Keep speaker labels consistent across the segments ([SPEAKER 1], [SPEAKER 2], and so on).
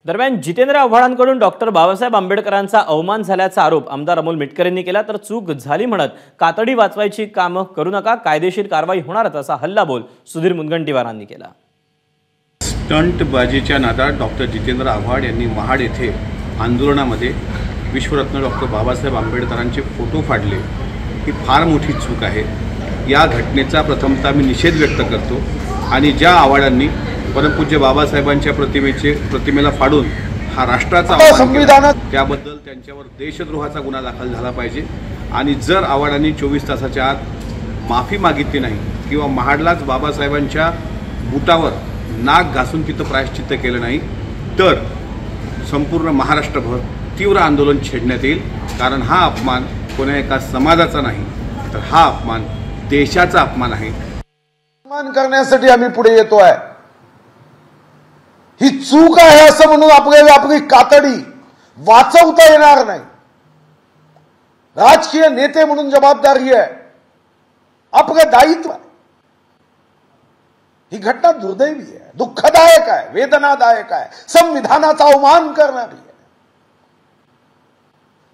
[SPEAKER 1] दरम्यान जितेंद्र आव्हाडांकडून डॉक्टर बाबासाहेब आंबेडकरांचा अवमान झाल्याचा आरोप आमदार अमोल मिटकर यांनी केला। तर चूक झाली म्हणत कातडी वाचवायची कामं करू नका, कायदेशीर कारवाई होणारच असा हल्लाबोल सुधीर मुनगंटीवारांनी केला।
[SPEAKER 2] स्टंटबाजीच्या नादात डॉक्टर जितेंद्र आव्हाड यांनी महाड येथे आंदोलनामध्ये विश्वरत्न डॉक्टर बाबासाहेब आंबेडकरांचे फोटो फाडले, ही फार मोठी चूक आहे। या घटनेचा प्रथमतः मी निषेध व्यक्त करतो आणि ज्या आव्हाडांनी परमपूज्य बाबासाहेबांच्या प्रतिमेला फाडून हा राष्ट्राचा संविधान त्याबद्दल त्यांच्यावर देशद्रोहाचा गुन्हा दाखल झाला पाहिजे। आणि जर आव्हाडांनी 24 तासाच्या आत माफी मागितली नाही किंवा महाडलाच बाबासाहेबांच्या बुटावर नाक घासून तिथं प्रायश्चित्त केलं नाही तर संपूर्ण महाराष्ट्रभर तीव्र आंदोलन छेडण्यात येईल। कारण हा अपमान कोणा एका समाजाचा नाही तर हा अपमान देशाचा अपमान आहे।
[SPEAKER 3] अपमान करण्यासाठी आम्ही पुढे येतो आहे, ही चूक आहे असं म्हणून आपली कातडी वाचवता येणार नाही। राजकीय नेते म्हणून जबाबदारी आहे, आपलं दायित्व आहे। ही घटना दुर्दैवी आहे, दुःखदायक आहे, वेदनादायक आहे, संविधानाचा अवमान करणारी आहे।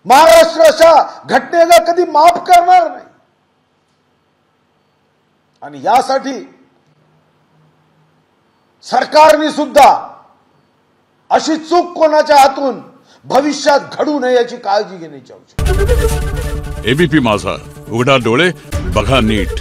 [SPEAKER 3] महाराष्ट्र अशा घटनेला कधी माफ करणार नाही आणि यासाठी सरकारने सुद्धा अशी चूक कोणाच्या हातून भविष्यात घडू नये याची काळजी घेण्याची आवश्यकता आहे।
[SPEAKER 4] एबीपी माझा, उघडा डोळे बघा नीट।